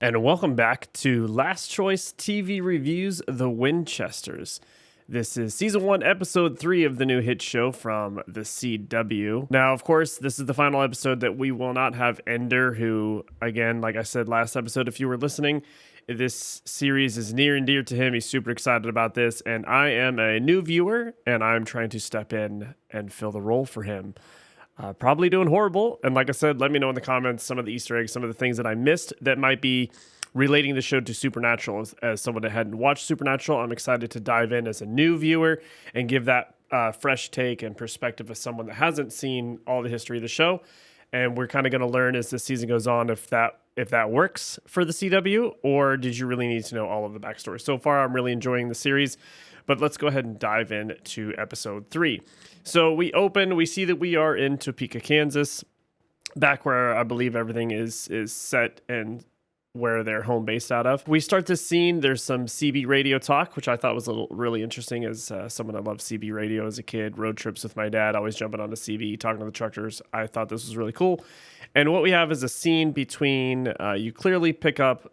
And welcome back to Last Choice TV Reviews, The Winchesters. This is Season 1, Episode 3 of the new hit show from the CW. Now, of course, this is the final episode that we will not have Ender, who, again, like I said last episode, if you were listening, this series is near and dear to him. He's super excited about this, and I am a new viewer, and I'm trying to step in and fill the role for him. Probably doing horrible. And like I said, let me know in the comments some of the Easter eggs, some of the things that I missed that might be relating the show to Supernatural. As someone that hadn't watched Supernatural, I'm excited to dive in as a new viewer and give that fresh take and perspective of someone that hasn't seen all the history of the show. And we're kind of going to learn as this season goes on if that works for the CW, or did you really need to know all of the backstory? So far, I'm really enjoying the series. But let's go ahead and dive into episode 3. So we see that we are in Topeka, Kansas, back where I believe everything is set and where they're home based out of. We start this scene. There's some CB radio talk, which I thought was really interesting as someone that loved CB radio as a kid. Road trips with my dad, always jumping on the CB, talking to the truckers. I thought this was really cool. And what we have is a scene between, you clearly pick up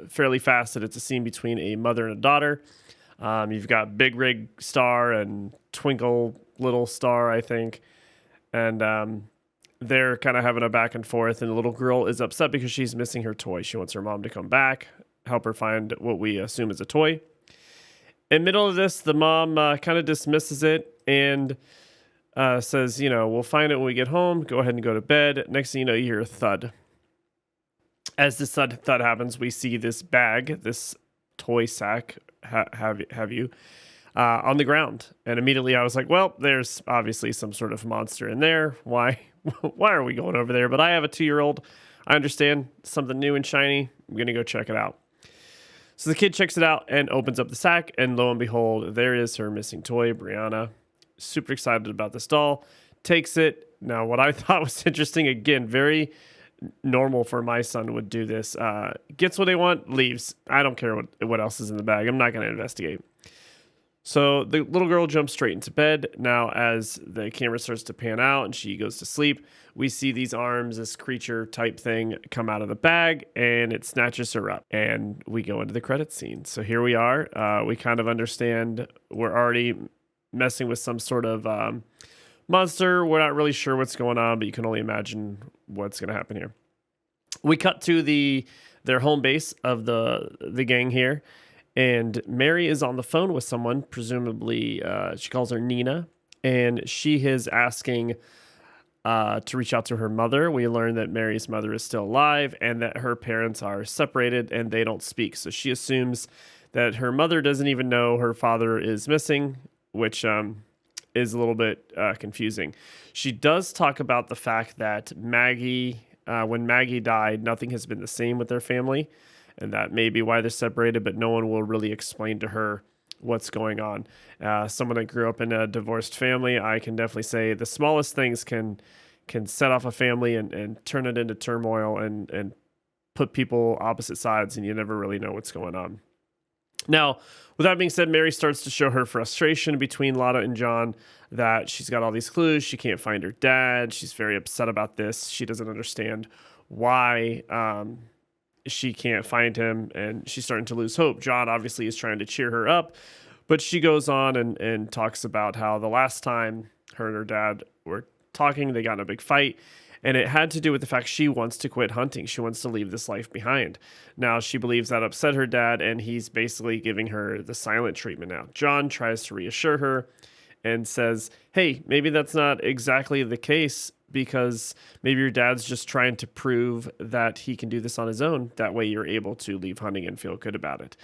fairly fast that it's a scene between a mother and a daughter. You've got Big Rig Star and Twinkle Little Star, I think. And they're kind of having a back and forth. And the little girl is upset because she's missing her toy. She wants her mom to come back, help her find what we assume is a toy. In the middle of this, the mom kind of dismisses it and says, we'll find it when we get home. Go ahead and go to bed. Next thing you know, you hear a thud. As this thud happens, we see this bag, this toy sack, have you on the ground, and immediately I was like, well, there's obviously some sort of monster in there. Why are we going over there? But I have a 2-year-old. I understand something new and shiny. I'm gonna go check it out. So the kid checks it out and opens up the sack, and lo and behold, there is her missing toy, Brianna. Super excited about this doll. Takes it. Now, what I thought was interesting, again, very normal for my son would do this. Gets what they want, leaves. I don't care what else is in the bag. I'm not going to investigate. So the little girl jumps straight into bed. Now, as the camera starts to pan out and she goes to sleep, we see these arms, this creature type thing come out of the bag, and it snatches her up. And we go into the credits scene. So here we are. We kind of understand we're already messing with some sort of monster. We're not really sure what's going on, but you can only imagine what's going to happen here. We cut to their home base of the gang here, and Mary is on the phone with someone, presumably she calls her Nina, and she is asking to reach out to her mother. We learn that Mary's mother is still alive and that her parents are separated and they don't speak. So she assumes that her mother doesn't even know her father is missing, which is a little bit confusing. She does talk about the fact that Maggie, when Maggie died, nothing has been the same with their family, and that may be why they're separated, but no one will really explain to her what's going on. Someone that grew up in a divorced family, I can definitely say the smallest things can set off a family and turn it into turmoil and put people opposite sides, and you never really know what's going on. Now, with that being said, Mary starts to show her frustration between Lotta and John, that she's got all these clues. She can't find her dad. She's very upset about this. She doesn't understand why she can't find him, and she's starting to lose hope. John obviously is trying to cheer her up, but she goes on and talks about how the last time her and her dad were talking, they got in a big fight. And it had to do with the fact she wants to quit hunting. She wants to leave this life behind. Now, she believes that upset her dad, and he's basically giving her the silent treatment now. John tries to reassure her and says, hey, maybe that's not exactly the case, because maybe your dad's just trying to prove that he can do this on his own. That way you're able to leave hunting and feel good about it.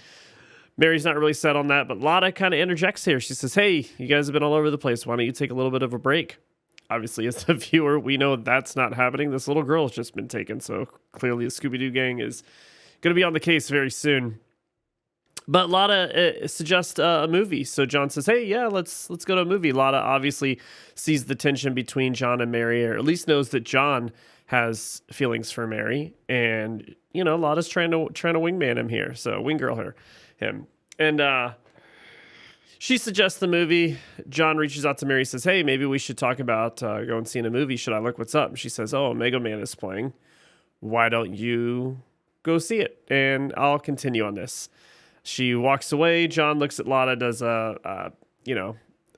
Mary's not really set on that, but Lotta kind of interjects here. She says, hey, you guys have been all over the place. Why don't you take a little bit of a break? Obviously, as a viewer, we know that's not happening. This little girl has just been taken, so clearly the Scooby-Doo gang is going to be on the case very soon. But Lotta suggests a movie, so John says, hey, yeah, let's go to a movie. Lotta obviously sees the tension between John and Mary, or at least knows that John has feelings for Mary, and, Lotta's trying to wingman him here, so wing-girl him. And she suggests the movie. John reaches out to Mary, says, hey, maybe we should talk about going seeing a movie. Should I look what's up? And she says, oh, Mega Man is playing. Why don't you go see it, and I'll continue on this. She walks away. John looks at Lotta, does an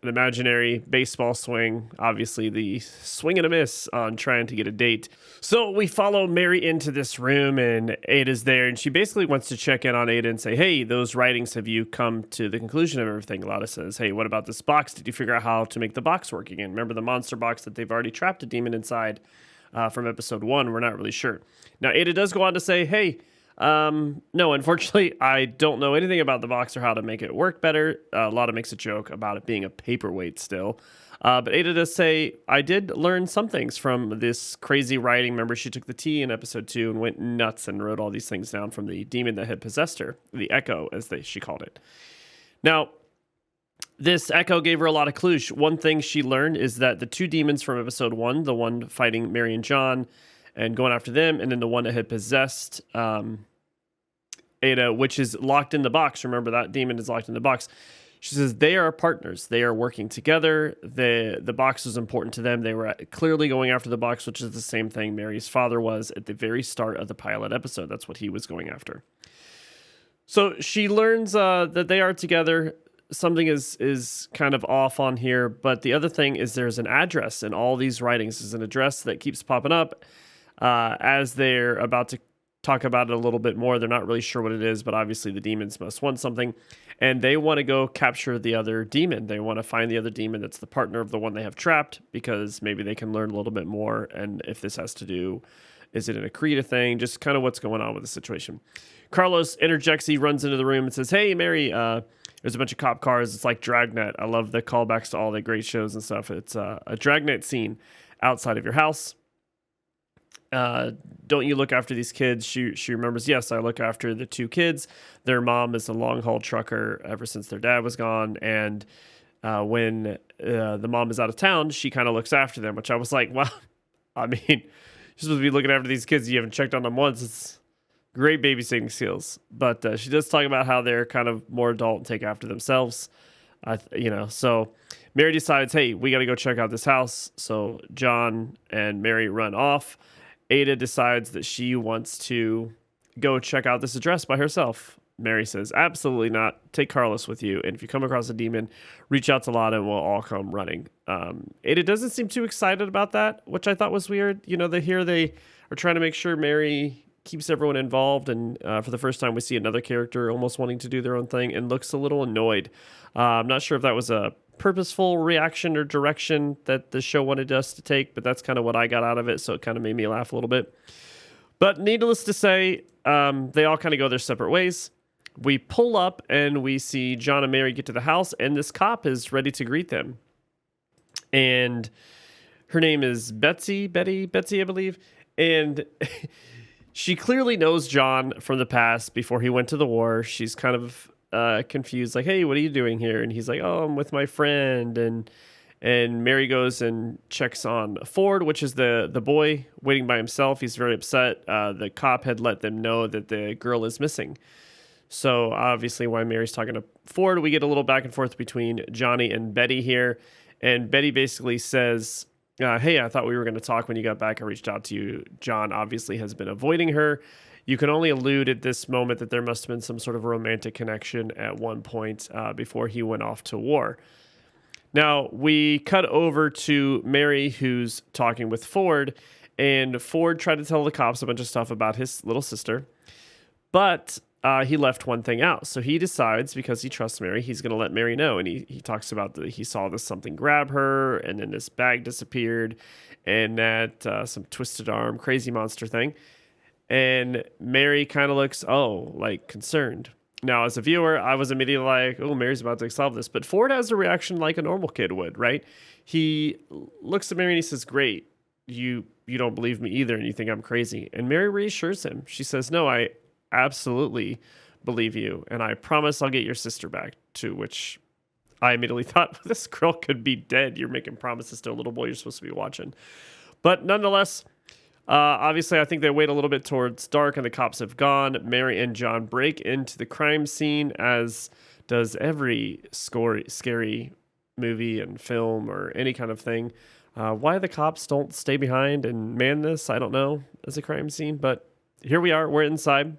imaginary baseball swing, obviously the swing and a miss on trying to get a date. So we follow Mary into this room, and Ada's there, and she basically wants to check in on Ada and say, hey, those writings, have you come to the conclusion of everything? Lotta says, hey, what about this box? Did you figure out how to make the box work again? Remember the monster box that they've already trapped a demon inside from episode 1? We're not really sure. Now, Ada does go on to say, hey, no, unfortunately, I don't know anything about the box or how to make it work better. Lotta makes a joke about it being a paperweight still. But Ada does say, I did learn some things from this crazy writing. Remember, she took the tea in episode 2 and went nuts and wrote all these things down from the demon that had possessed her, the Echo, as she called it. Now, this Echo gave her a lot of clues. One thing she learned is that the 2 demons from episode 1, the one fighting Mary and John and going after them, and then the one that had possessed Ada, which is locked in the box. Remember, that demon is locked in the box. She says they are partners. They are working together. The box was important to them. They were clearly going after the box, which is the same thing Mary's father was at the very start of the pilot episode. That's what he was going after. So she learns that they are together. Something is kind of off on here, but the other thing is there's an address in all these writings. There's an address that keeps popping up as they're about to talk about it a little bit more. They're not really sure what it is, but obviously the demons must want something, and they want to go capture the other demon. They want to find the other demon that's the partner of the one they have trapped, because maybe they can learn a little bit more, and if this has to do, is it an Akrita thing, just kind of what's going on with the situation. Carlos interjects. He runs into the room and says, hey, Mary, there's a bunch of cop cars. It's like Dragnet. I love the callbacks to all the great shows and stuff. It's a Dragnet scene outside of your house. Don't you look after these kids? She remembers, yes, I look after the 2 kids. Their mom is a long-haul trucker ever since their dad was gone, and when the mom is out of town, she kind of looks after them, which I was like, wow, I mean, you're supposed to be looking after these kids. You haven't checked on them once. It's great babysitting skills. But she does talk about how they're kind of more adult and take after themselves. So Mary decides, hey, we got to go check out this house. So John and Mary run off. Ada decides that she wants to go check out this address by herself. Mary says, absolutely not. Take Carlos with you. And if you come across a demon, reach out to Lotta and we'll all come running. Ada doesn't seem too excited about that, which I thought was weird. They are trying to make sure Mary keeps everyone involved. And for the first time, we see another character almost wanting to do their own thing and looks a little annoyed. I'm not sure if that was a purposeful reaction or direction that the show wanted us to take, but that's kind of what I got out of it, so it kind of made me laugh a little bit. But needless to say, they all kind of go their separate ways. We pull up and we see John and Mary get to the house, and this cop is ready to greet them. And her name is Betsy, I believe, and she clearly knows John from the past before he went to the war. She's kind of confused, like, hey, what are you doing here? And he's like, oh, I'm with my friend. And Mary goes and checks on Ford, which is the boy waiting by himself. He's very upset. The cop had let them know that the girl is missing. So obviously while Mary's talking to Ford, we get a little back and forth between Johnny and Betty here. And Betty basically says, hey, I thought we were going to talk when you got back. I reached out to you. John obviously has been avoiding her. You can only allude at this moment that there must have been some sort of romantic connection at one point before he went off to war. Now, we cut over to Mary, who's talking with Ford, and Ford tried to tell the cops a bunch of stuff about his little sister, but he left one thing out. So he decides, because he trusts Mary, he's going to let Mary know. And he talks about he saw this something grab her, and then this bag disappeared, and that some twisted arm, crazy monster thing. And Mary kind of looks, concerned. Now, as a viewer, I was immediately like, oh, Mary's about to solve this. But Ford has a reaction like a normal kid would, right? He looks at Mary and he says, great, you don't believe me either, and you think I'm crazy. And Mary reassures him. She says, no, I absolutely believe you, and I promise I'll get your sister back, to which I immediately thought, this girl could be dead. You're making promises to a little boy you're supposed to be watching. But nonetheless, obviously, I think they wait a little bit towards dark and the cops have gone. Mary and John break into the crime scene, as does every scary movie and film or any kind of thing. Why the cops don't stay behind and man this, I don't know, as a crime scene, but here we are. We're inside.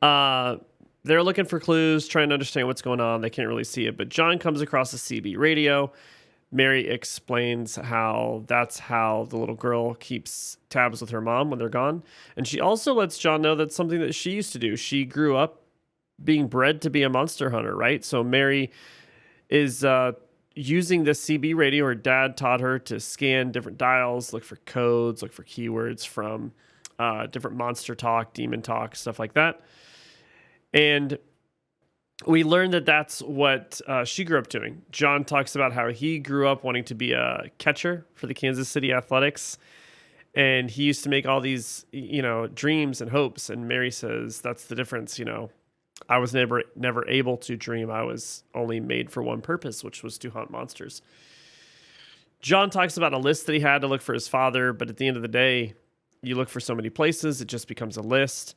They're looking for clues, trying to understand what's going on. They can't really see it, but John comes across a CB radio. Mary explains how that's how the little girl keeps tabs with her mom when they're gone. And she also lets John know that's something that she used to do. She grew up being bred to be a monster hunter, right? So Mary is using this CB radio. Her dad taught her to scan different dials, look for codes, look for keywords from different monster talk, demon talk, stuff like that. And we learned that that's what she grew up doing. John talks about how he grew up wanting to be a catcher for the Kansas City Athletics. And he used to make all these, dreams and hopes. And Mary says, that's the difference. I was never able to dream. I was only made for one purpose, which was to hunt monsters. John talks about a list that he had to look for his father. But at the end of the day, you look for so many places, it just becomes a list.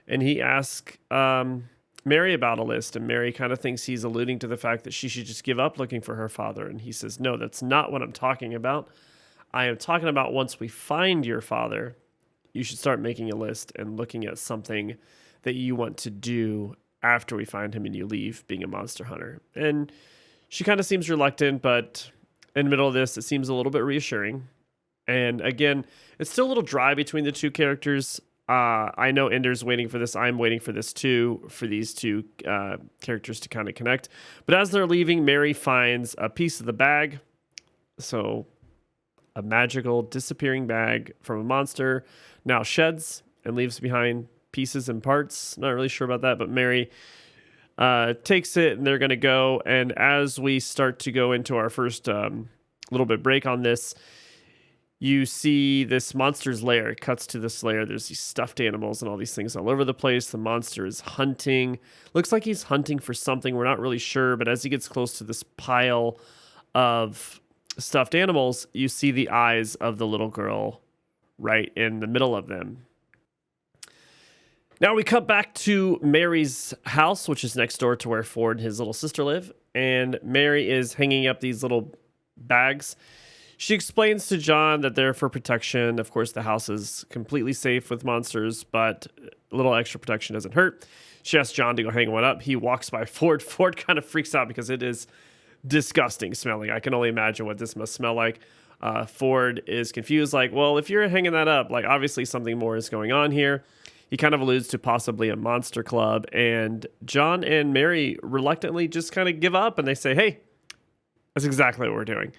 And he asks Mary about a list, and Mary kind of thinks he's alluding to the fact that she should just give up looking for her father. And he says, no, that's not what I'm talking about. I am talking about once we find your father, you should start making a list and looking at something that you want to do after we find him and you leave being a monster hunter. And she kind of seems reluctant, but in the middle of this, it seems a little bit reassuring. And again, it's still a little dry between the two characters. I know Ender's waiting for this. I'm waiting for this too, for these two characters to kind of connect. But as they're leaving, Mary finds a piece of the bag. So a magical disappearing bag from a monster now sheds and leaves behind pieces and parts. Not really sure about that, but Mary takes it and they're going to go. And as we start to go into our first little bit break on this, you see this monster's lair. It cuts to this lair. There's these stuffed animals and all these things all over the place. The monster is hunting. Looks like he's hunting for something. We're not really sure, but as he gets close to this pile of stuffed animals, you see the eyes of the little girl right in the middle of them. Now we cut back to Mary's house, which is next door to where Ford and his little sister live. And Mary is hanging up these little bags. She explains to John that they're for protection. Of course, the house is completely safe with monsters, but a little extra protection doesn't hurt. She asks John to go hang one up. He walks by Ford. Ford kind of freaks out because it is disgusting smelling. I can only imagine what this must smell like. Ford is confused, like, well, if you're hanging that up, like obviously something more is going on here. He kind of alludes to possibly a monster club, and John and Mary reluctantly just kind of give up, and they say, hey, that's exactly what we're doing.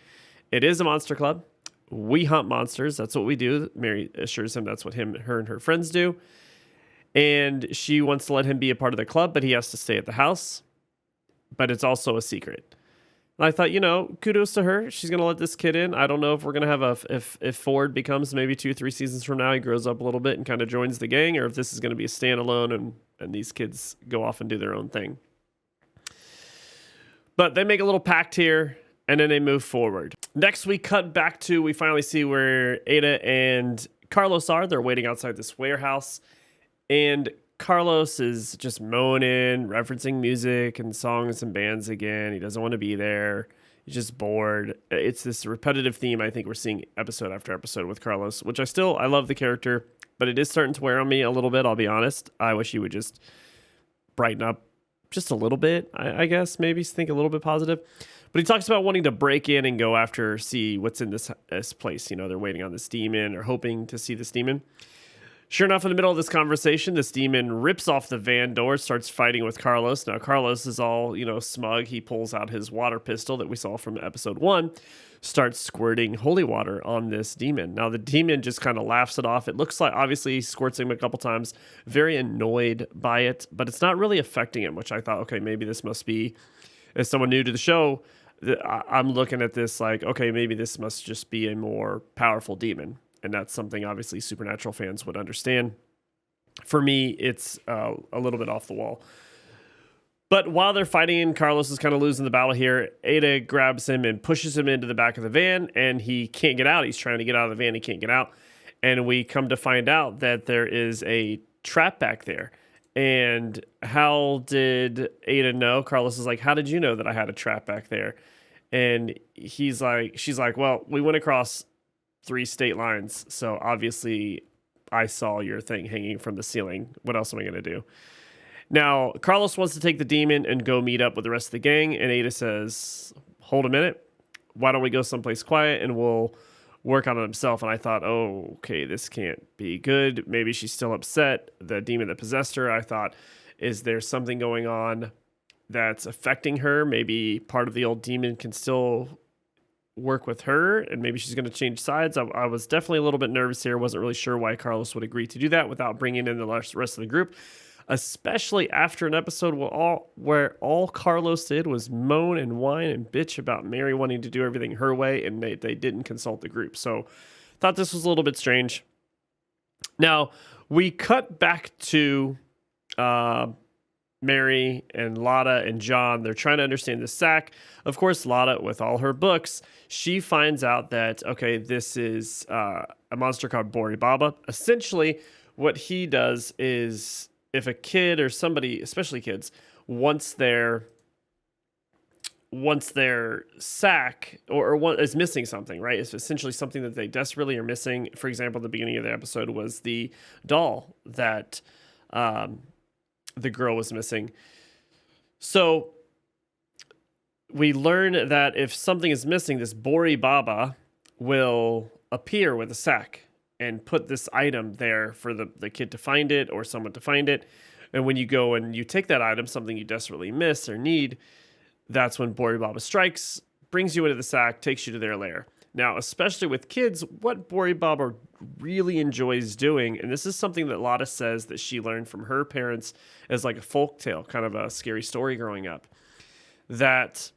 It is a monster club. We hunt monsters. That's what we do. Mary assures him that's what her and her friends do. And she wants to let him be a part of the club, but he has to stay at the house. But it's also a secret. And I thought, kudos to her. She's going to let this kid in. I don't know if we're going to have if Ford becomes maybe 2-3 seasons from now, he grows up a little bit and kind of joins the gang, or if this is going to be a standalone and these kids go off and do their own thing. But they make a little pact here. And then they move forward. Next, we cut back to, we finally see where Ada and Carlos are. They're waiting outside this warehouse. And Carlos is just moaning, referencing music and songs and bands again. He doesn't want to be there. He's just bored. It's this repetitive theme I think we're seeing episode after episode with Carlos, which I love the character, but it is starting to wear on me a little bit, I'll be honest. I wish he would just brighten up just a little bit, I guess, maybe think a little bit positive. But he talks about wanting to break in and go after, see what's in this place. They're waiting on this demon or hoping to see this demon. Sure enough, in the middle of this conversation, this demon rips off the van door, starts fighting with Carlos. Now, Carlos is all, smug. He pulls out his water pistol that we saw from episode 1, starts squirting holy water on this demon. Now, the demon just kind of laughs it off. It looks like, obviously, he squirts him a couple times, very annoyed by it, but it's not really affecting him, which I thought, okay, maybe this must be, as someone new to the show, I'm looking at this like, okay, maybe this must just be a more powerful demon. And that's something obviously Supernatural fans would understand. For me, it's a little bit off the wall. But while they're fighting, Carlos is kind of losing the battle here. Ada grabs him and pushes him into the back of the van, and he can't get out. He's trying to get out of the van. He can't get out. And we come to find out that there is a trap back there. And how did Ada know? Carlos is like, how did you know that I had a trap back there? And she's like, well, we went across 3 state lines, so obviously I saw your thing hanging from the ceiling. What else am I going to do? Now, Carlos wants to take the demon and go meet up with the rest of the gang. And Ada says, hold a minute. Why don't we go someplace quiet and we'll work on it himself? And I thought, oh, okay, this can't be good. Maybe she's still upset. The demon that possessed her, I thought, is there something going on that's affecting her? Maybe part of the old demon can still work with her, and maybe she's going to change sides. I was definitely a little bit nervous here. Wasn't really sure why Carlos would agree to do that without bringing in the rest of the group, especially after an episode where all Carlos did was moan and whine and bitch about Mary wanting to do everything her way, and they didn't consult the group. So thought this was a little bit strange. Now, we cut back to Mary and Lotta and John. They're trying to understand the sack. Of course, Lotta, with all her books, she finds out that, okay, this is a monster called Bori Baba. Essentially, what he does is if a kid or somebody, especially kids, wants their sack or is missing something, right? It's essentially something that they desperately are missing. For example, the beginning of the episode was the doll that the girl was missing. So we learn that if something is missing, this Bori Baba will appear with a sack and put this item there for the kid to find it or someone to find it. And when you go and you take that item, something you desperately miss or need, that's when Bori Baba strikes, brings you into the sack, takes you to their lair. Now, especially with kids, what Bori Baba really enjoys doing, and this is something that Lotta says that she learned from her parents as like a folk tale, kind of a scary story growing up, that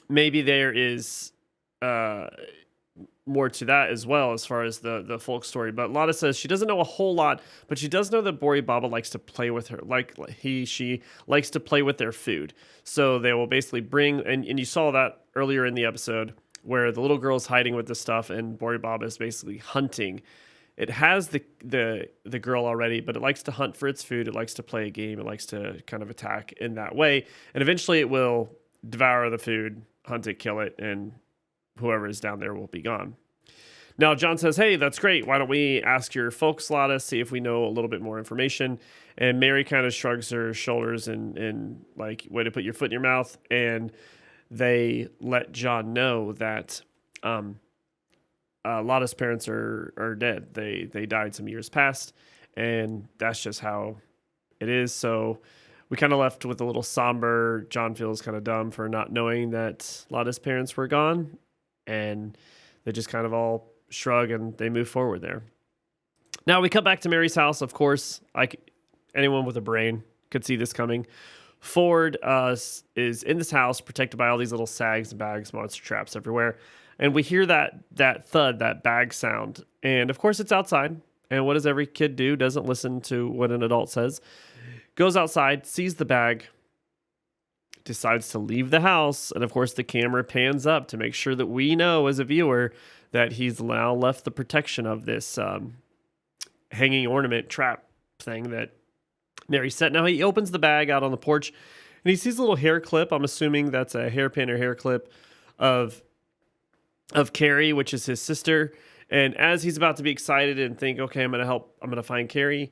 maybe there is more to that as well as far as the folk story. But Lotta says she doesn't know a whole lot, but she does know that Bori Baba likes to play with her, she likes to play with their food. So they will basically bring, and you saw that earlier in the episode, where the little girl's hiding with the stuff and Bori Baba is basically hunting. It has the girl already, but it likes to hunt for its food. It likes to play a game. It likes to kind of attack in that way. And eventually it will devour the food, hunt it, kill it, and whoever is down there will be gone. Now, John says, hey, that's great. Why don't we ask your folks, Lotta, see if we know a little bit more information? And Mary kind of shrugs her shoulders and like, way to put your foot in your mouth. And they let John know that Lotta's parents are dead. They died some years past, and that's just how it is. So we kind of left with a little somber. John feels kind of dumb for not knowing that Lotta's parents were gone, and they just kind of all shrug and they move forward there. Now we cut back to Mary's house. Of course, anyone with a brain could see this coming. Ford is in this house protected by all these little sags and bags, monster traps everywhere. And we hear that thud, that bag sound. And of course it's outside. And what does every kid do? Doesn't listen to what an adult says. Goes outside, sees the bag, decides to leave the house. And of course the camera pans up to make sure that we know as a viewer that he's now left the protection of this hanging ornament trap thing that Mary set. Now he opens the bag out on the porch and he sees a little hair clip. I'm assuming that's a hairpin or hair clip of Carrie, which is his sister. And as he's about to be excited and think, okay, I'm going to find Carrie,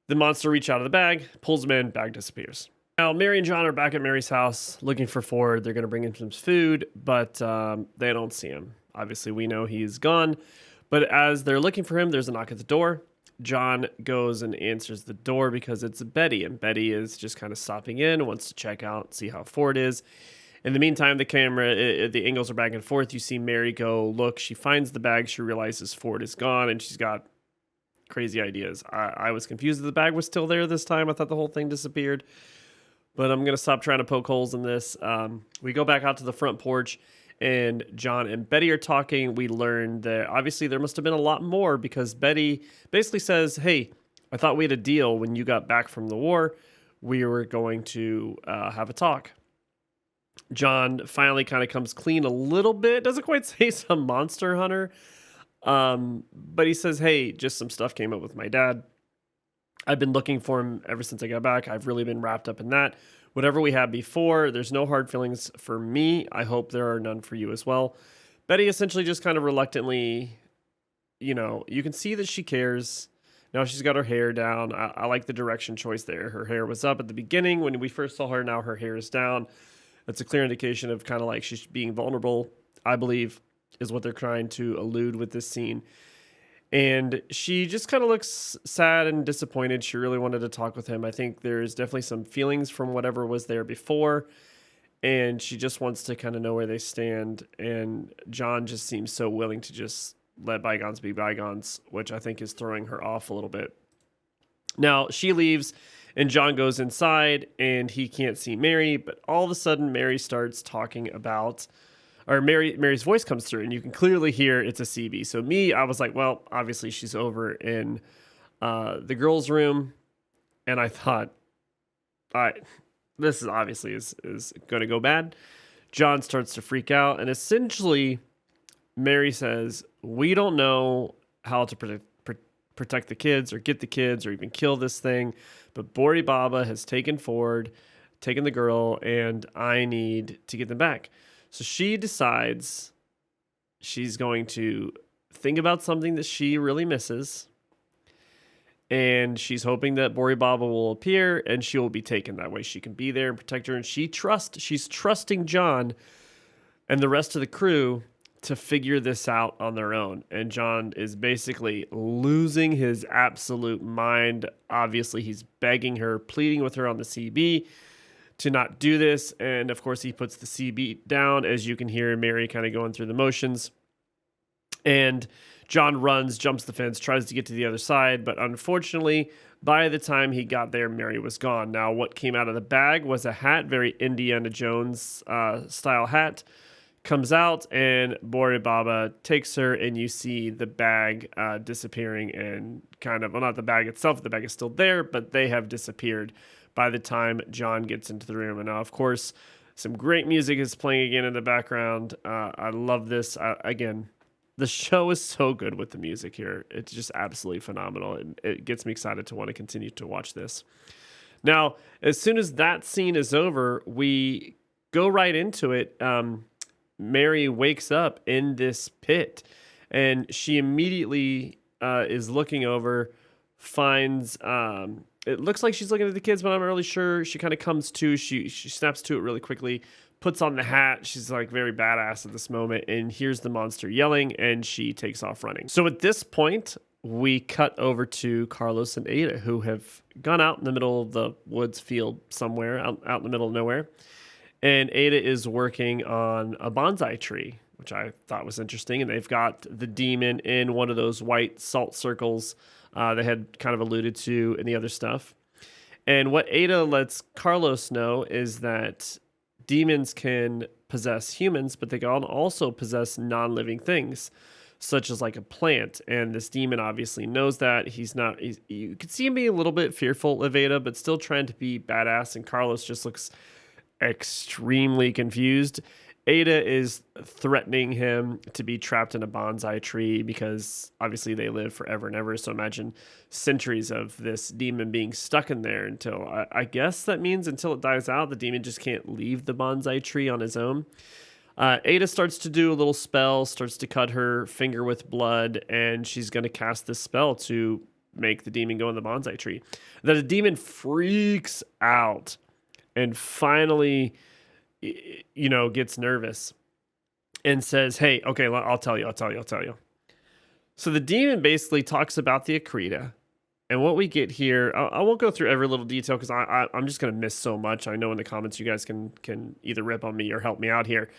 the monster reaches out of the bag, pulls him in, bag disappears. Now Mary and John are back at Mary's house looking for Ford. They're going to bring him some food, but they don't see him. Obviously we know he's gone, but as they're looking for him, there's a knock at the door. John goes and answers the door because it's Betty, and Betty is just kind of stopping in, wants to check out, see how Ford is. In the meantime, the angles are back and forth. You see Mary go look. She finds the bag. She realizes Ford is gone, and she's got crazy ideas. I was confused that the bag was still there this time. I thought the whole thing disappeared, but I'm going to stop trying to poke holes in this. We go back out to the front porch, and John and Betty are talking. We learn that obviously there must have been a lot more because Betty basically says, hey, I thought we had a deal when you got back from the war. We were going to have a talk. John finally kind of comes clean a little bit. Doesn't quite say some monster hunter. But he says, hey, just some stuff came up with my dad. I've been looking for him ever since I got back. I've really been wrapped up in that. Whatever we had before, there's no hard feelings for me. I hope there are none for you as well. Betty essentially just kind of reluctantly you can see that she cares. Now she's got her hair down. I like the direction choice there. Her hair was up at the beginning when we first saw her. Now her hair is down. That's a clear indication of kind of like she's being vulnerable, I believe, is what they're trying to allude with this scene. And she just kind of looks sad and disappointed. She really wanted to talk with him. I think there's definitely some feelings from whatever was there before. And she just wants to kind of know where they stand. And John just seems so willing to just let bygones be bygones, which I think is throwing her off a little bit. Now she leaves and John goes inside and he can't see Mary. But all of a sudden, Mary starts talking about... or Mary's voice comes through, and you can clearly hear it's a CB. So I was like, well, obviously she's over in the girls' room, and I thought, all right, this is obviously is going to go bad. John starts to freak out, and essentially Mary says, we don't know how to protect the kids or get the kids or even kill this thing, but Bori Baba has taken the girl, and I need to get them back. So she decides she's going to think about something that she really misses. And she's hoping that Bori Baba will appear and she will be taken. That way she can be there and protect her. And she's trusting John and the rest of the crew to figure this out on their own. And John is basically losing his absolute mind. Obviously, he's begging her, pleading with her on the CB to not do this. And of course, he puts the CB down, as you can hear Mary kind of going through the motions. And John runs, jumps the fence, tries to get to the other side. But unfortunately, by the time he got there, Mary was gone. Now, what came out of the bag was a hat, very Indiana Jones style hat. Comes out and Bori Baba takes her, and you see the bag disappearing and kind of, well, not the bag itself, the bag is still there, but they have disappeared by the time John gets into the room. And now, of course, some great music is playing again in the background. I love this. Again, the show is so good with the music here. It's just absolutely phenomenal. It gets me excited to want to continue to watch this. Now, as soon as that scene is over, we go right into it. Mary wakes up in this pit, and she immediately is looking over, finds... it looks like she's looking at the kids, but I'm not really sure. She kind of comes to, she snaps to it really quickly, puts on the hat. She's like very badass at this moment and hears the monster yelling, and she takes off running. So at this point, we cut over to Carlos and Ada, who have gone out in the middle of the woods field somewhere, out in the middle of nowhere. And Ada is working on a bonsai tree, which I thought was interesting. And they've got the demon in one of those white salt circles they had kind of alluded to in the other stuff. And what Ada lets Carlos know is that demons can possess humans, but they can also possess non-living things, such as like a plant. And this demon obviously knows that. You could see him being a little bit fearful of Ada, but still trying to be badass. And Carlos just looks extremely confused. Ada is threatening him to be trapped in a bonsai tree because obviously they live forever and ever. So imagine centuries of this demon being stuck in there until, I guess that means until it dies out. The demon just can't leave the bonsai tree on his own. Ada starts to do a little spell, starts to cut her finger with blood, and she's going to cast this spell to make the demon go in the bonsai tree. The demon freaks out and finally, gets nervous and says, hey, okay, I'll tell you. So the demon basically talks about the Akrita. And what we get here, I won't go through every little detail because I'm just going to miss so much. I know in the comments you guys can either rip on me or help me out here.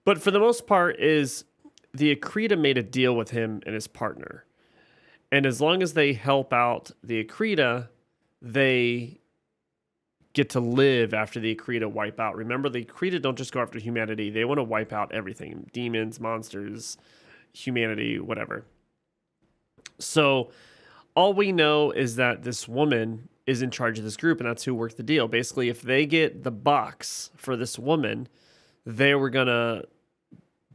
But for the most part is the Akrita made a deal with him and his partner. And as long as they help out the Akrita, they get to live after the Akrita wipe out. Remember, the Akrita don't just go after humanity. They want to wipe out everything. Demons, monsters, humanity, whatever. So all we know is that this woman is in charge of this group, and that's who worked the deal. Basically, if they get the box for this woman, they were going to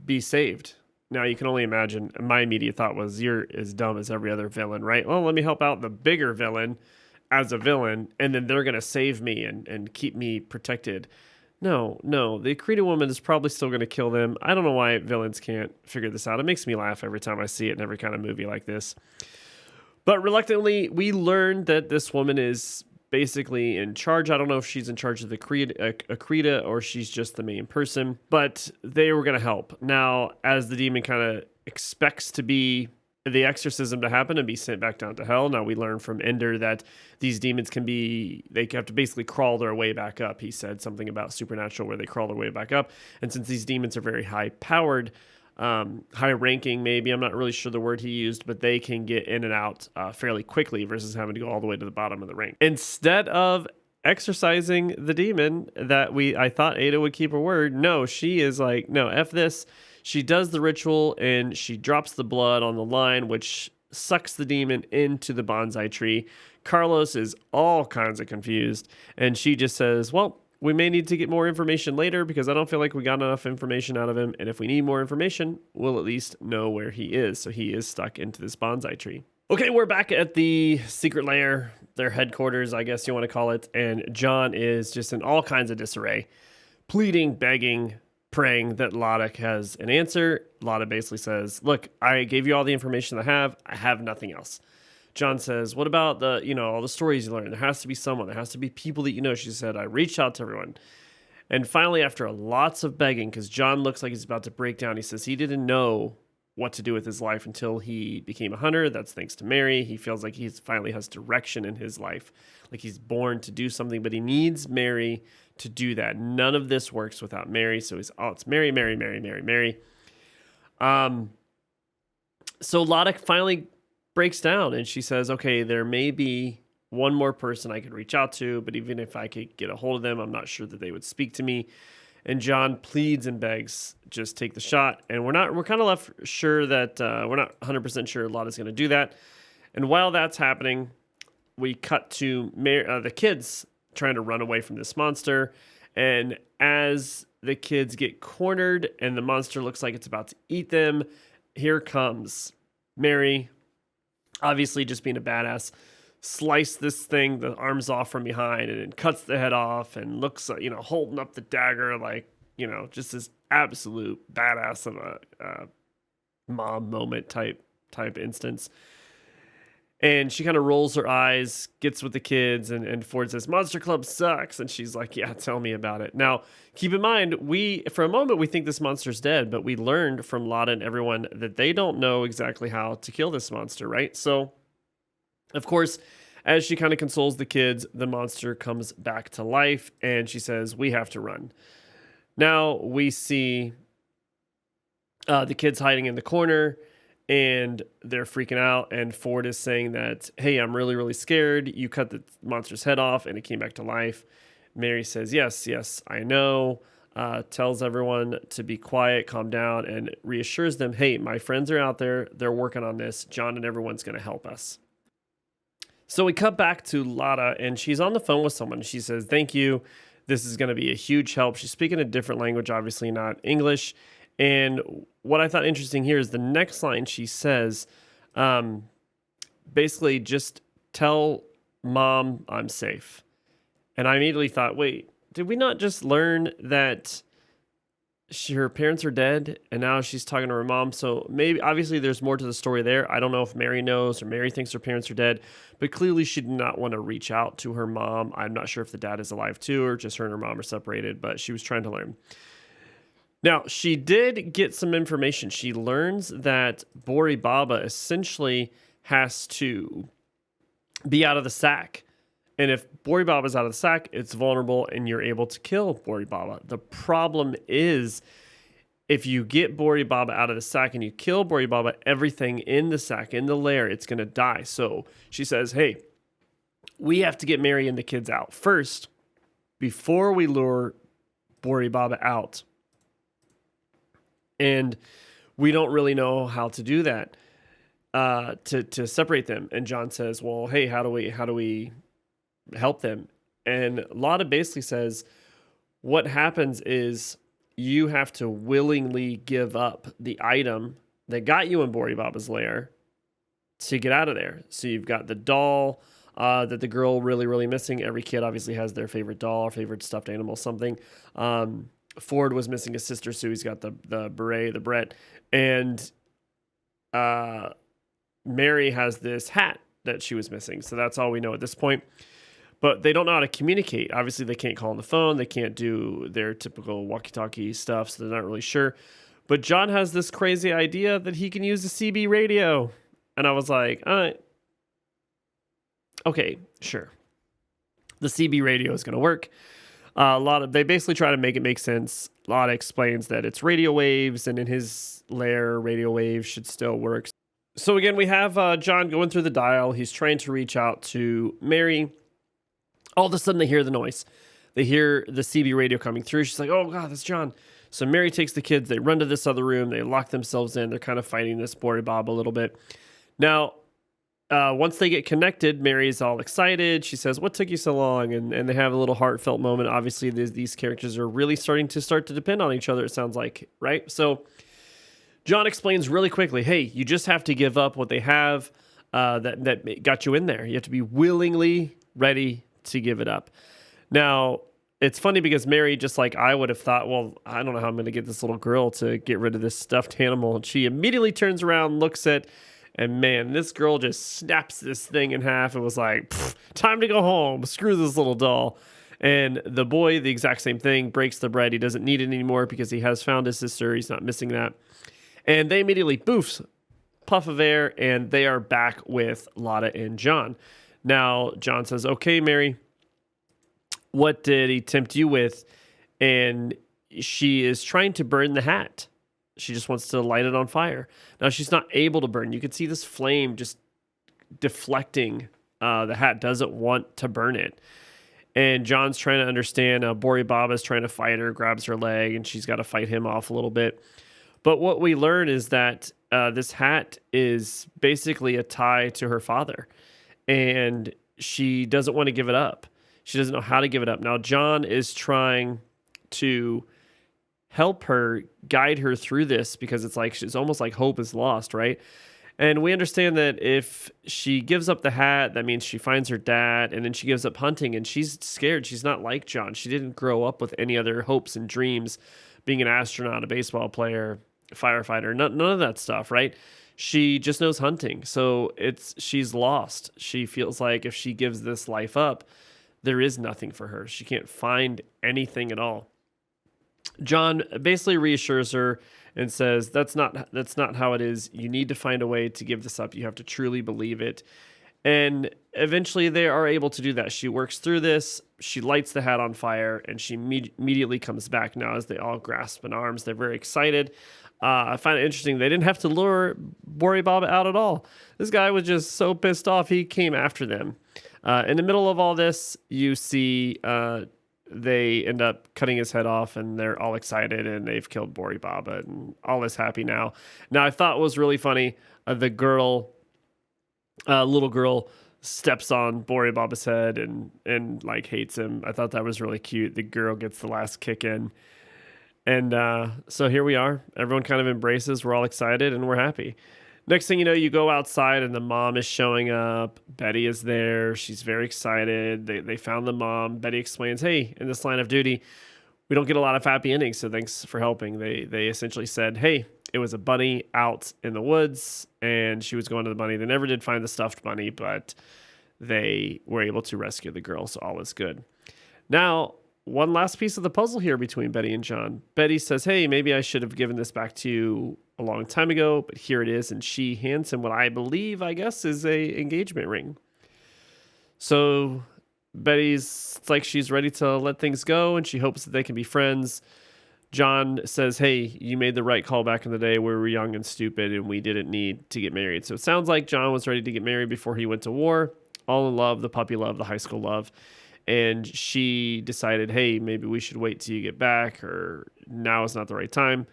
be saved. Now, you can only imagine, my immediate thought was, you're as dumb as every other villain, right? Well, let me help out the bigger villain as a villain, and then they're going to save me and keep me protected. no, the Akrita woman is probably still going to kill them. I don't know why villains can't figure this out. It makes me laugh every time I see it in every kind of movie like this. But reluctantly, we learn that this woman is basically in charge. I don't know if she's in charge of the Akrita or she's just the main person, but they were going to help. Now, as the demon kind of expects to be the exorcism to happen and be sent back down to hell. Now we learn from Ender that these demons they have to basically crawl their way back up. He said something about supernatural where they crawl their way back up. And since these demons are very high powered, high ranking, maybe, I'm not really sure the word he used, but they can get in and out fairly quickly versus having to go all the way to the bottom of the rank. Instead of exorcising the demon I thought Ada would keep her word. No, she is like, no, F this. She does the ritual and she drops the blood on the line, which sucks the demon into the bonsai tree. Carlos is all kinds of confused, and she just says, well, we may need to get more information later because I don't feel like we got enough information out of him. And if we need more information, we'll at least know where he is. So he is stuck into this bonsai tree. Okay, we're back at the secret lair, their headquarters, I guess you want to call it. And John is just in all kinds of disarray, pleading, begging, praying that Lotta has an answer. Lotta basically says, look, I gave you all the information I have nothing else. John says, what about all the stories you learned? There has to be someone. There has to be people that you know. She said, I reached out to everyone. And finally, after lots of begging, because John looks like he's about to break down, he says he didn't know what to do with his life until he became a hunter. That's thanks to Mary. He feels like he finally has direction in his life, like he's born to do something, but he needs Mary to do that. None of this works without Mary. So it's Mary, Mary, Mary, Mary, Mary. So Lotta finally breaks down and she says, okay, there may be one more person I could reach out to, but even if I could get a hold of them, I'm not sure that they would speak to me. And John pleads and begs, just take the shot. And we're kind of left sure that we're not 100% sure Lotta's going to do that. And while that's happening, we cut to the kids trying to run away from this monster. And as the kids get cornered and the monster looks like it's about to eat them, here comes Mary, obviously just being a badass, slice this thing, the arms off from behind, and then cuts the head off and looks, holding up the dagger like, just this absolute badass of a mom moment type instance. And she kind of rolls her eyes, gets with the kids, and Ford says, Monster Club sucks. And she's like, yeah, tell me about it. Now, keep in mind, for a moment, we think this monster's dead, but we learned from Lotta and everyone that they don't know exactly how to kill this monster, right? So, of course, as she kind of consoles the kids, the monster comes back to life, and she says, we have to run. Now, we see the kids hiding in the corner, and they're freaking out, and Ford is saying that, hey, I'm really, really scared. You cut the monster's head off, and it came back to life. Mary says, yes, I know. Tells everyone to be quiet, calm down, and reassures them, hey, my friends are out there. They're working on this. John and everyone's going to help us. So we cut back to Lotta, and she's on the phone with someone. She says, thank you. This is going to be a huge help. She's speaking a different language, obviously not English. And what I thought interesting here is the next line she says, basically just tell mom I'm safe. And I immediately thought, wait, did we not just learn that her parents are dead and now she's talking to her mom? So maybe, obviously there's more to the story there. I don't know if Mary knows or Mary thinks her parents are dead, but clearly she did not want to reach out to her mom. I'm not sure if the dad is alive too, or just her and her mom are separated, but she was trying to learn. Now, she did get some information. She learns that Bori Baba essentially has to be out of the sack. And if Bori Baba is out of the sack, it's vulnerable and you're able to kill Bori Baba. The problem is if you get Bori Baba out of the sack and you kill Bori Baba, everything in the sack, in the lair, it's going to die. So she says, hey, we have to get Mary and the kids out first before we lure Bori Baba out. And we don't really know how to do that, to separate them. And John says, well, hey, how do we help them? And Lotta basically says, what happens is you have to willingly give up the item that got you in Bori Baba's lair to get out of there. So you've got the doll that the girl really missing. Every kid obviously has their favorite doll or favorite stuffed animal, something. Ford was missing his sister, so he's got the beret, the Brett, and Mary has this hat that she was missing. So that's all we know at this point. But they don't know how to communicate. Obviously, they can't call on the phone. They can't do their typical walkie-talkie stuff, so they're not really sure. But John has this crazy idea that he can use the CB radio. And I was like, okay, sure. The CB radio is going to work. They basically try to make it make sense. Lotta explains that it's radio waves, and in his lair, radio waves should still work. So again, we have John going through the dial. He's trying to reach out to Mary. All of a sudden, they hear the noise. They hear the CB radio coming through. She's like, oh, God, that's John. So Mary takes the kids. They run to this other room. They lock themselves in. They're kind of fighting this Bori Bob a little bit. Now, once they get connected, Mary's all excited. She says, what took you so long? And they have a little heartfelt moment. Obviously, these characters are really starting to depend on each other, it sounds like, right? So John explains really quickly, hey, you just have to give up what they have that got you in there. You have to be willingly ready to give it up. Now, it's funny because Mary, just like I would have thought, well, I don't know how I'm going to get this little girl to get rid of this stuffed animal. And she immediately turns around, looks at, and man, this girl just snaps this thing in half and was like, time to go home. Screw this little doll. And the boy, the exact same thing, breaks the bread. He doesn't need it anymore because he has found his sister. He's not missing that. And they immediately, boofs, puff of air, and they are back with Lotta and John. Now, John says, okay, Mary, what did he tempt you with? And she is trying to burn the hat. She just wants to light it on fire. Now, she's not able to burn. You can see this flame just deflecting. The hat doesn't want to burn it. And John's trying to understand. Bori Baba is trying to fight her, grabs her leg, and she's got to fight him off a little bit. But what we learn is that this hat is basically a tie to her father. And she doesn't want to give it up. She doesn't know how to give it up. Now, John is trying to help her, guide her through this, because it's almost like hope is lost, right? And we understand that if she gives up the hat, that means she finds her dad, and then she gives up hunting, and she's scared. She's not like John. She didn't grow up with any other hopes and dreams, being an astronaut, a baseball player, a firefighter, none of that stuff, right? She just knows hunting. So she's lost. She feels like if she gives this life up, there is nothing for her. She can't find anything at all. John basically reassures her and says, that's not how it is. You need to find a way to give this up. You have to truly believe it. And eventually they are able to do that. She works through this. She lights the hat on fire, and she immediately comes back now as they all grasp in arms. They're very excited. I find it interesting. They didn't have to lure Bori Baba out at all. This guy was just so pissed off. He came after them. In the middle of all this, you see they end up cutting his head off, and they're all excited, and they've killed Bori Baba, and all is happy now. Now, I thought was really funny, the little girl steps on Bori Baba's head and like hates him. I thought that was really cute. The girl gets the last kick in. And so here we are. Everyone kind of embraces. We're all excited, and we're happy. Next thing you know, you go outside, and the mom is showing up. Betty is there. She's very excited. They found the mom. Betty explains, hey, in this line of duty, we don't get a lot of happy endings, so thanks for helping. They essentially said, hey, it was a bunny out in the woods, and she was going to the bunny. They never did find the stuffed bunny, but they were able to rescue the girl, so all is good. Now, one last piece of the puzzle here between Betty and John. Betty says, hey, maybe I should have given this back to you a long time ago, but here it is. And she hands him what I guess, is a engagement ring. So it's like she's ready to let things go, and she hopes that they can be friends. John says, hey, you made the right call back in the day where we were young and stupid, and we didn't need to get married. So it sounds like John was ready to get married before he went to war. All in love, the puppy love, the high school love. And she decided, hey, maybe we should wait till you get back, or now is not the right time.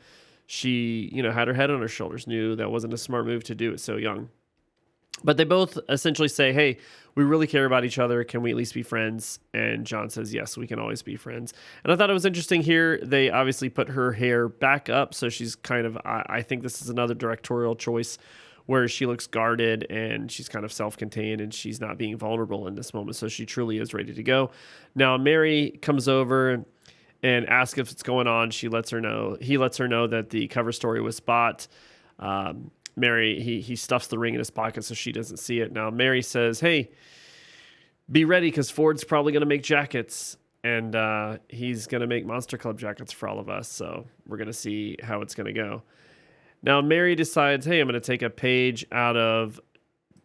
She, had her head on her shoulders, knew that wasn't a smart move to do it so young. But they both essentially say, hey, we really care about each other. Can we at least be friends? And John says, yes, we can always be friends. And I thought it was interesting here. They obviously put her hair back up. So she's kind of, I think this is another directorial choice where she looks guarded and she's kind of self-contained and she's not being vulnerable in this moment. So she truly is ready to go. Now, Mary comes over and asks if it's going on. He lets her know that the cover story was bought. Mary, he stuffs the ring in his pocket so she doesn't see it. Now, Mary says, hey, be ready because Ford's probably going to make jackets. And he's going to make Monster Club jackets for all of us. So we're going to see how it's going to go. Now, Mary decides, hey, I'm going to take a page out of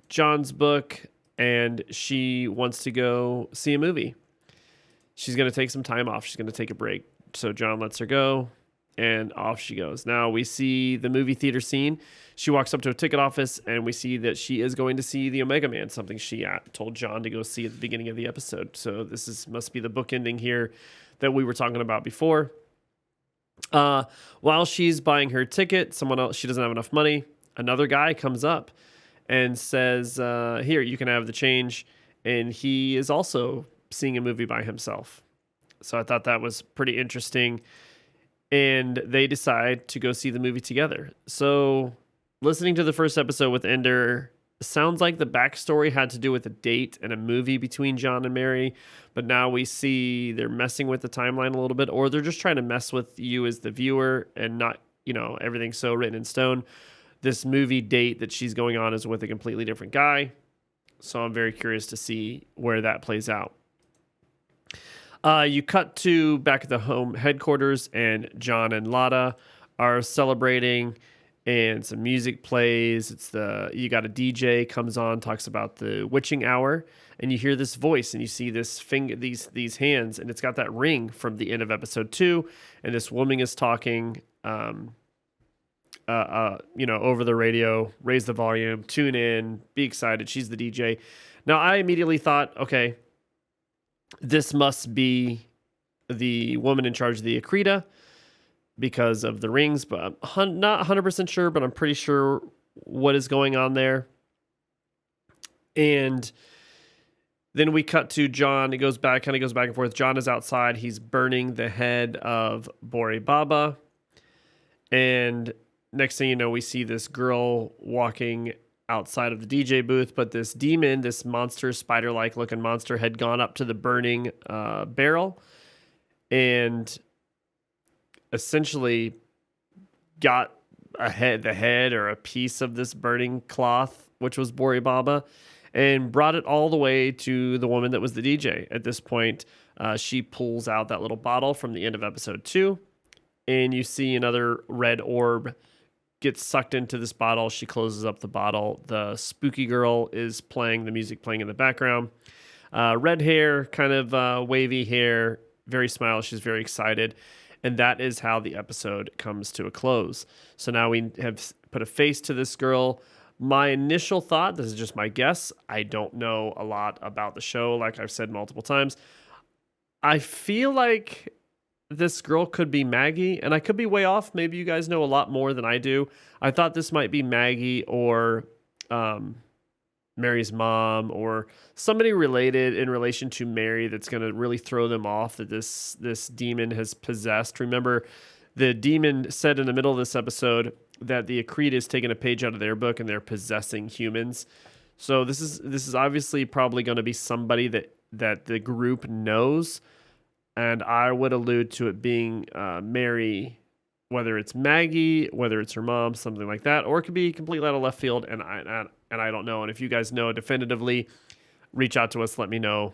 John's book, and she wants to go see a movie. She's going to take some time off. She's going to take a break. So John lets her go, and off she goes. Now, we see the movie theater scene. She walks up to a ticket office, and we see that she is going to see the Omega Man, something she told John to go see at the beginning of the episode. So this must be the book ending here that we were talking about before. While she's buying her ticket, someone else, she doesn't have enough money. Another guy comes up and says, here, you can have the change. And he is also seeing a movie by himself. So I thought that was pretty interesting. And they decide to go see the movie together. So listening to the first episode with Ender, sounds like the backstory had to do with a date and a movie between John and Mary, but now we see they're messing with the timeline a little bit, or they're just trying to mess with you as the viewer and not, everything's so written in stone. This movie date that she's going on is with a completely different guy, so I'm very curious to see where that plays out. You cut to back at the home headquarters, and John and Lotta are celebrating. And some music plays. You got a DJ comes on, talks about the witching hour, and you hear this voice and you see this finger, these hands, and it's got that ring from the end of episode 2. And this woman is talking, over the radio, raise the volume, tune in, be excited. She's the DJ. Now I immediately thought, okay, this must be the woman in charge of the Akrita, because of the rings, but I'm not 100% sure, but I'm pretty sure what is going on there. And then we cut to John. It goes back and forth. John is outside. He's burning the head of Bori Baba. And next thing you know, we see this girl walking outside of the DJ booth, but this demon, this monster, spider-like looking monster, had gone up to the burning barrel and essentially got the head or a piece of this burning cloth, which was Bori Baba, and brought it all the way to the woman that was the DJ. At this point, she pulls out that little bottle from the end of episode 2, and you see another red orb gets sucked into this bottle. She closes up the bottle. The spooky girl is playing the music playing in the background. Red hair, kind of wavy hair, very smiley. She's very excited. And that is how the episode comes to a close. So now we have put a face to this girl. My initial thought, this is just my guess, I don't know a lot about the show, like I've said multiple times. I feel like this girl could be Maggie, and I could be way off. Maybe you guys know a lot more than I do. I thought this might be Maggie or Mary's mom, or somebody related in relation to Mary that's going to really throw them off that this demon has possessed. Remember, the demon said in the middle of this episode that the Akrita is taking a page out of their book and they're possessing humans. So this is obviously probably going to be somebody that the group knows, and I would allude to it being Mary, whether it's Maggie, whether it's her mom, something like that, or it could be completely out of left field, and I don't know. And if you guys know definitively, reach out to us, let me know.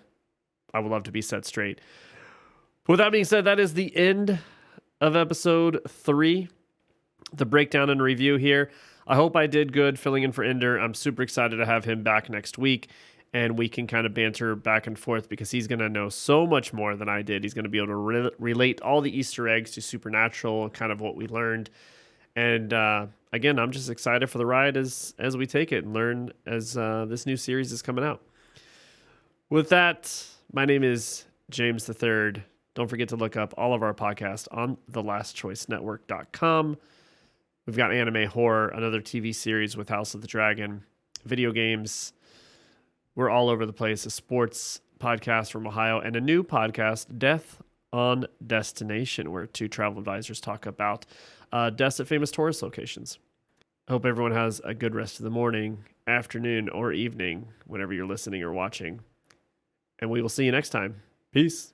I would love to be set straight. With that being said, that is the end of episode 3, the breakdown and review here. I hope I did good filling in for Ender. I'm super excited to have him back next week, and we can kind of banter back and forth because he's going to know so much more than I did. He's going to be able to relate all the Easter eggs to Supernatural and kind of what we learned. And again, I'm just excited for the ride as we take it and learn as this new series is coming out. With that, my name is James III. Don't forget to look up all of our podcasts on thelastchoicenetwork.com. We've got anime, horror, another TV series with House of the Dragon, video games. We're all over the place. A sports podcast from Ohio and a new podcast, Death on Destination, where 2 travel advisors talk about deaths at famous tourist locations. Hope everyone has a good rest of the morning, afternoon, or evening, whenever you're listening or watching. And we will see you next time. Peace.